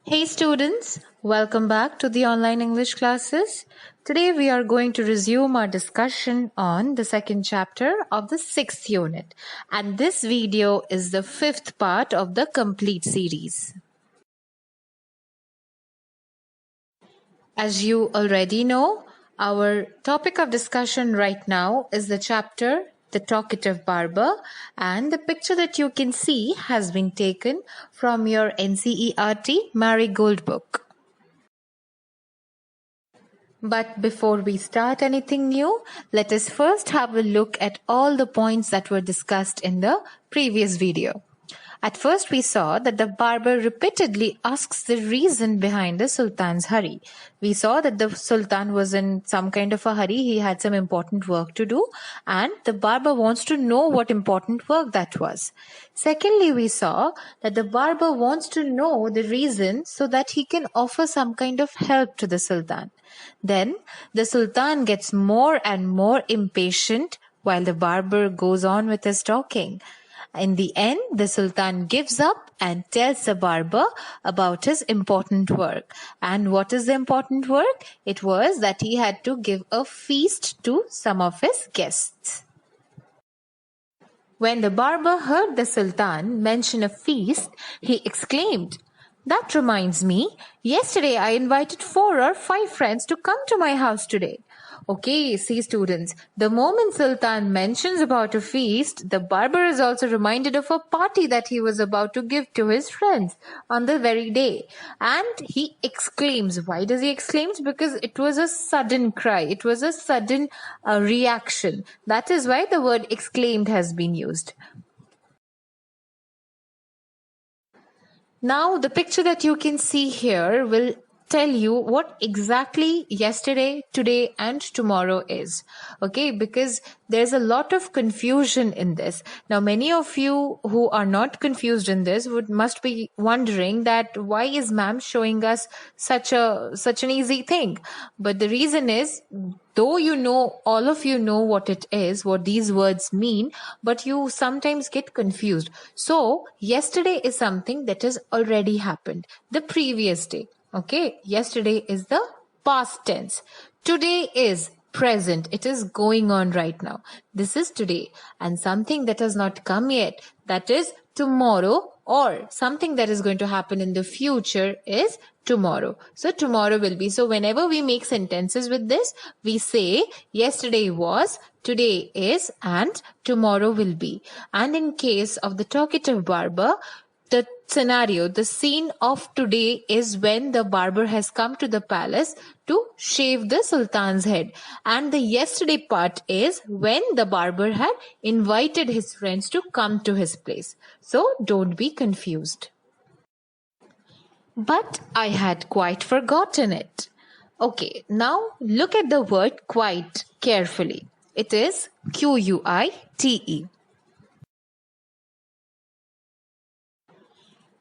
Hey students, welcome back to the online English classes. Today we are going to resume our discussion on the second chapter of the 6th unit, and this video is the 5th part of the complete series. As you already know, our topic of discussion right now is the chapter The Talkative Barber, and the picture that you can see has been taken from your NCERT Marigold book. But before we start anything new, let us first have a look at all the points that were discussed in the previous video. At first, we saw that the barber repeatedly asks the reason behind the Sultan's hurry. We saw that the Sultan was in some kind of a hurry. He had some important work to do, and the barber wants to know what important work that was. Secondly, we saw that the barber wants to know the reason so that he can offer some kind of help to the Sultan. Then the Sultan gets more and more impatient while the barber goes on with his talking. In the end, the Sultan gives up and tells the barber about his important work. And what is the important work? It was that he had to give a feast to some of his guests. When the barber heard the Sultan mention a feast, he exclaimed, "That reminds me, yesterday I invited 4 or 5 friends to come to my house today." Okay, see students, the moment Sultan mentions about a feast, the barber is also reminded of a party that he was about to give to his friends on the very day. And he exclaims. Why does he exclaim? Because it was a sudden cry. It was a sudden reaction. That is why the word exclaimed has been used. Now, the picture that you can see here will tell you what exactly yesterday, today, and tomorrow is. Okay, because there's a lot of confusion in this. Now, many of you who are not confused in this must be wondering that why is ma'am showing us such an easy thing? But the reason is, though all of you know what it is, what these words mean, but you sometimes get confused. So, yesterday is something that has already happened, the previous day. Okay, yesterday is the past tense. Today is present. It is going on right now. This is today. And something that has not come yet, that is tomorrow, or something that is going to happen in the future is tomorrow. So tomorrow will be. So whenever we make sentences with this, we say yesterday was, today is, and tomorrow will be. And in case of the talkative barber, the scenario, the scene of today is when the barber has come to the palace to shave the Sultan's head. And the yesterday part is when the barber had invited his friends to come to his place. So don't be confused. But I had quite forgotten it. Okay, now look at the word quite carefully. It is Q-U-I-T-E.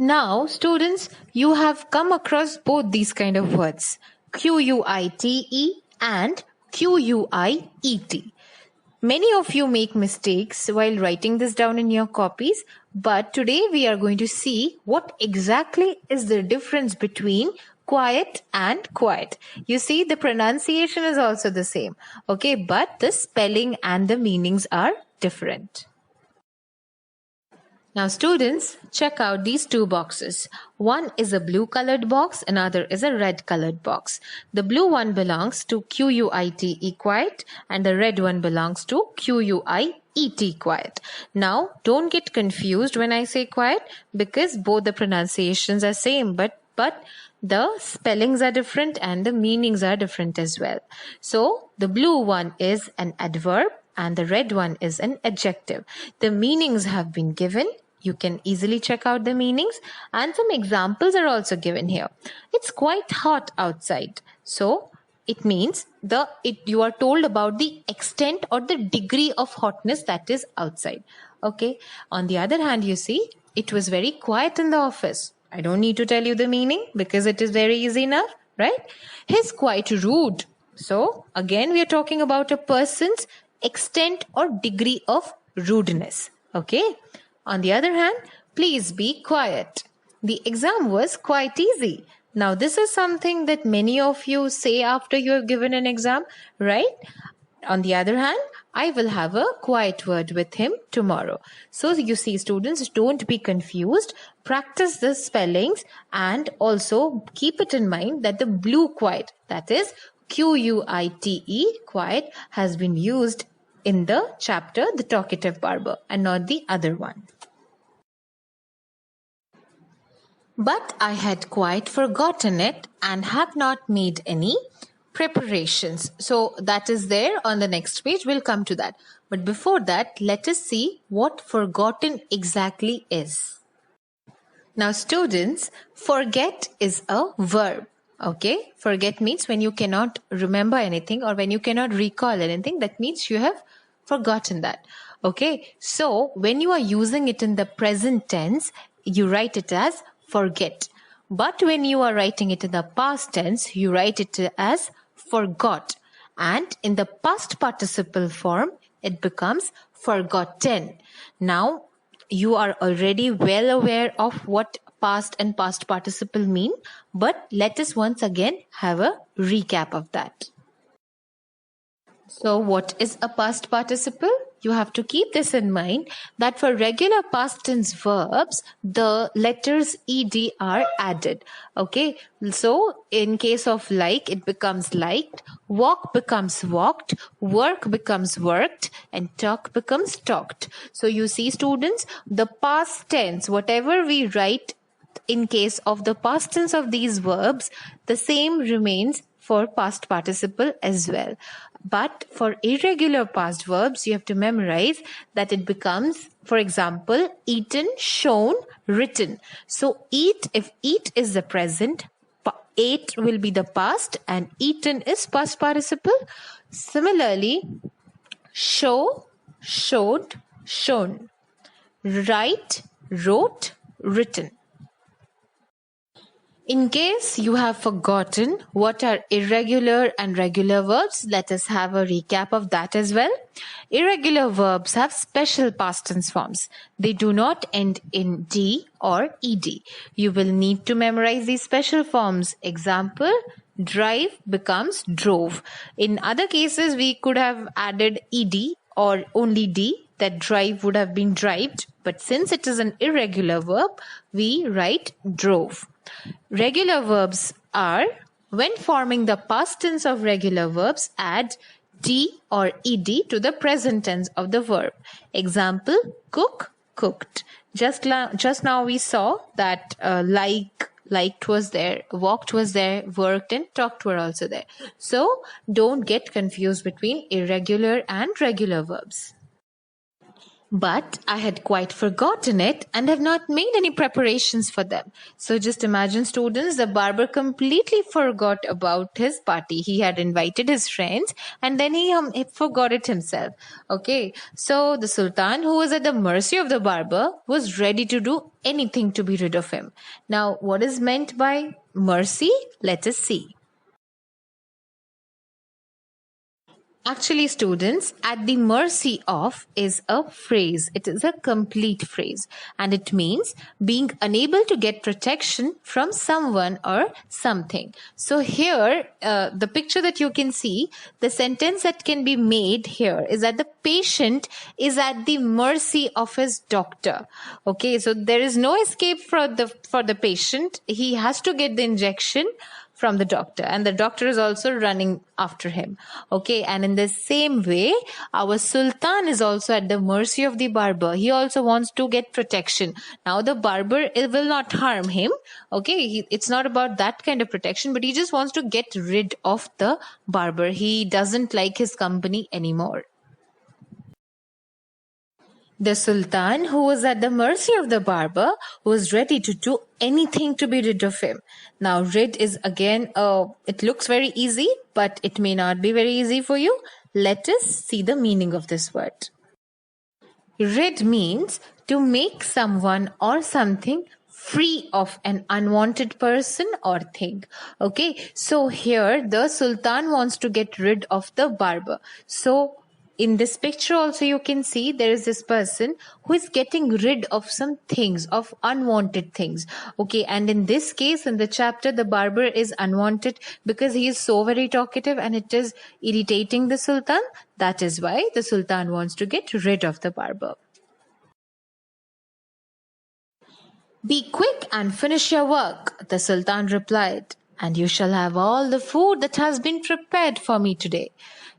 Now, students, you have come across both these kind of words, Q-U-I-T-E and Q-U-I-E-T. Many of you make mistakes while writing this down in your copies, but today we are going to see what exactly is the difference between quiet and quiet. You see, the pronunciation is also the same, okay, but the spelling and the meanings are different. Now students, check out these 2 boxes. One is a blue colored box, another is a red colored box. The blue one belongs to Q-U-I-T-E quiet and the red one belongs to Q-U-I-E-T quiet. Now don't get confused when I say quiet because both the pronunciations are same but the spellings are different and the meanings are different as well. So the blue one is an adverb and the red one is an adjective. The meanings have been given. You can easily check out the meanings and some examples are also given here. It's quite hot outside. So it means you are told about the extent or the degree of hotness that is outside. Okay. On the other hand, you see, it was very quiet in the office. I don't need to tell you the meaning because it is very easy enough, right? He's quite rude. So again, we are talking about a person's extent or degree of rudeness. Okay. On the other hand, please be quiet. The exam was quite easy. Now, this is something that many of you say after you have given an exam, right? On the other hand, I will have a quiet word with him tomorrow. So you see, students, don't be confused. Practice the spellings and also keep it in mind that the blue quiet, that is Quite, quiet, has been used in the chapter The Talkative Barber and not the other one. But I had quite forgotten it and have not made any preparations. So that is there on the next page. We'll come to that. But before that, let us see what forgotten exactly is. Now, students, forget is a verb. Okay, forget means when you cannot remember anything or when you cannot recall anything, that means you have forgotten that. Okay, so when you are using it in the present tense, you write it as forget. But when you are writing it in the past tense, you write it as forgot. And in the past participle form, it becomes forgotten. Now, you are already well aware of what past and past participle mean, but let us once again have a recap of that. So what is a past participle? You have to keep this in mind that for regular past tense verbs, the letters ed are added. Okay, so in case of like, it becomes liked, walk becomes walked, work becomes worked, and talk becomes talked. So you see, students, the past tense, whatever we write in case of the past tense of these verbs, the same remains for past participle as well. But for irregular past verbs, you have to memorize that it becomes, for example, eaten, shown, written. So eat, if eat is the present, ate will be the past and eaten is past participle. Similarly, show, showed, shown. Write, wrote, written. In case you have forgotten what are irregular and regular verbs, let us have a recap of that as well. Irregular verbs have special past tense forms. They do not end in D or ED. You will need to memorize these special forms. Example, drive becomes drove. In other cases, we could have added ED or only D, that drive would have been drived. But since it is an irregular verb, we write drove. Regular verbs are, when forming the past tense of regular verbs, add D or ED to the present tense of the verb. Example, cook, cooked. Just now we saw that liked was there, walked was there, worked and talked were also there. So don't get confused between irregular and regular verbs. But I had quite forgotten it and have not made any preparations for them. So just imagine, students, the barber completely forgot about his party. He had invited his friends and then he forgot it himself. Okay, so the Sultan, who was at the mercy of the barber, was ready to do anything to be rid of him. Now, what is meant by mercy? Let us see. Actually, students, at the mercy of is a phrase. It is a complete phrase and it means being unable to get protection from someone or something. So here, the picture that you can see, the sentence that can be made here is that the patient is at the mercy of his doctor. Okay, so there is no escape for the patient. He has to get the injection from the doctor and the doctor is also running after him. Okay, and in the same way, our Sultan is also at the mercy of the barber. He also wants to get protection. Now the barber will not harm him. Okay, it's not about that kind of protection, but he just wants to get rid of the barber. He doesn't like his company anymore. The Sultan, who was at the mercy of the barber, was ready to do anything to be rid of him. Now, rid is again, it looks very easy, but it may not be very easy for you. Let us see the meaning of this word. Rid means to make someone or something free of an unwanted person or thing. Okay, so here the Sultan wants to get rid of the barber. So in this picture also you can see there is this person who is getting rid of some things, of unwanted things. Okay, and in this case, in the chapter, the barber is unwanted because he is so very talkative and it is irritating the sultan. That is why the sultan wants to get rid of the barber. Be quick and finish your work, the sultan replied, and you shall have all the food that has been prepared for me today.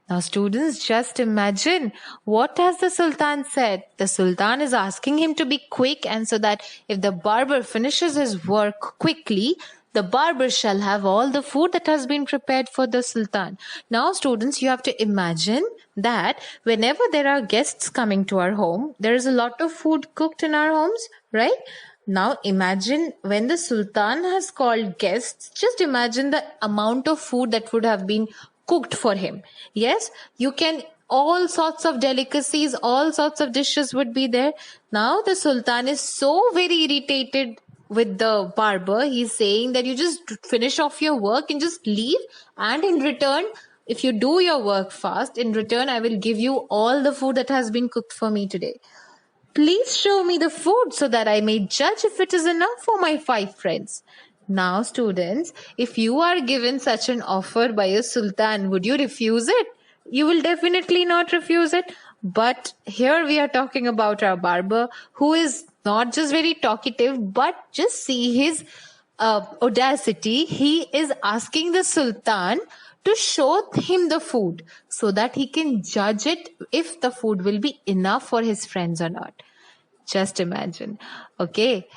Now students, just imagine, what has the sultan said? The sultan is asking him to be quick, and so that if the barber finishes his work quickly, the barber shall have all the food that has been prepared for the sultan. Now students, you have to imagine that whenever there are guests coming to our home, there is a lot of food cooked in our homes, right? Now imagine when the sultan has called guests, just imagine the amount of food that would have been cooked for him. Yes, you can, all sorts of delicacies, all sorts of dishes would be there. Now the sultan is so very irritated with the barber. He's saying that you just finish off your work and just leave, and in return, if you do your work fast, in return I will give you all the food that has been cooked for me today. Please show me the food so that I may judge if it is enough for my 5 friends. Now students, if you are given such an offer by a sultan, would you refuse it? You will definitely not refuse it. But here we are talking about our barber, who is not just very talkative, but just see his audacity. He is asking the sultan to show him the food so that he can judge it if the food will be enough for his friends or not. Just imagine. Okay,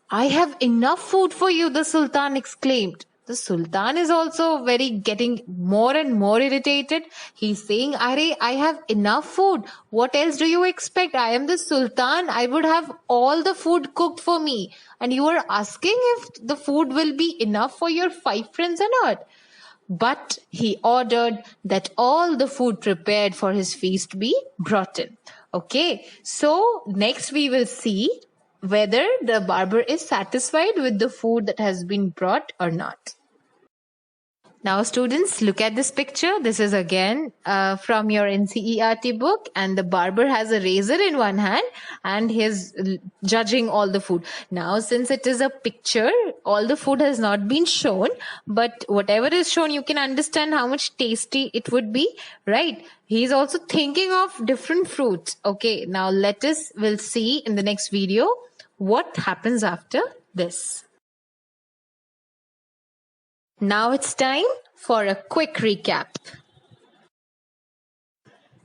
I have enough food for you, the sultan exclaimed. The sultan is also very getting more and more irritated. He's saying, Are, I have enough food. What else do you expect? I am the sultan. I would have all the food cooked for me. And you are asking if the food will be enough for your 5 friends or not. But he ordered that all the food prepared for his feast be brought in. Okay, so next we will see whether the barber is satisfied with the food that has been brought or not. Now students, look at this picture. This is again from your NCERT book, and the barber has a razor in one hand and he is judging all the food. Now since it is a picture, all the food has not been shown, but whatever is shown, you can understand how much tasty it would be, right? He is also thinking of different fruits. Okay, now we'll see in the next video what happens after this. Now it's time for a quick recap.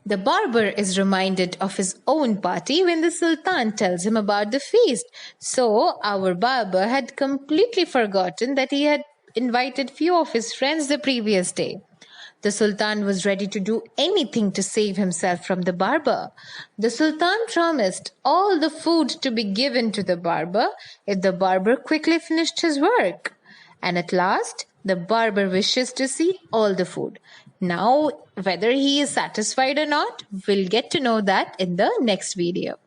The barber is reminded of his own party when the sultan tells him about the feast. So our barber had completely forgotten that he had invited few of his friends the previous day. The sultan was ready to do anything to save himself from the barber. The sultan promised all the food to be given to the barber if the barber quickly finished his work. And at last, the barber wishes to see all the food. Now, whether he is satisfied or not, we'll get to know that in the next video.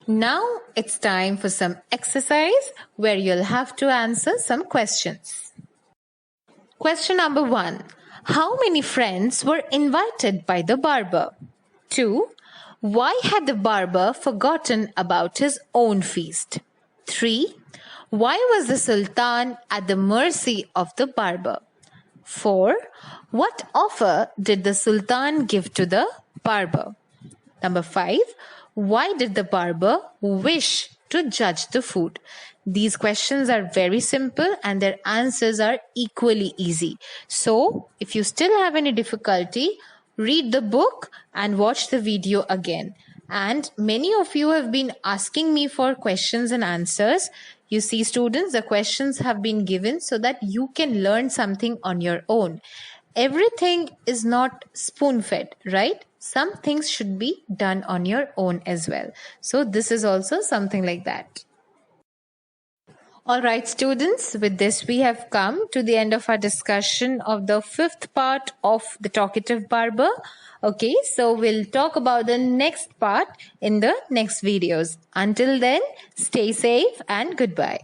Now, it's time for some exercise where you'll have to answer some questions. Question number 1. How many friends were invited by the barber? 2. Why had the barber forgotten about his own feast? 3. Why was the sultan at the mercy of the barber? 4. What offer did the sultan give to the barber? Number 5. Why did the barber wish to judge the food? These questions are very simple and their answers are equally easy. So, if you still have any difficulty, read the book and watch the video again. And many of you have been asking me for questions and answers. You see, students, the questions have been given so that you can learn something on your own. Everything is not spoon-fed, right? Some things should be done on your own as well. So this is also something like that. All right, students, with this we have come to the end of our discussion of the 5th part of The Talkative Barber. Okay, so we'll talk about the next part in the next videos. Until then, stay safe and goodbye.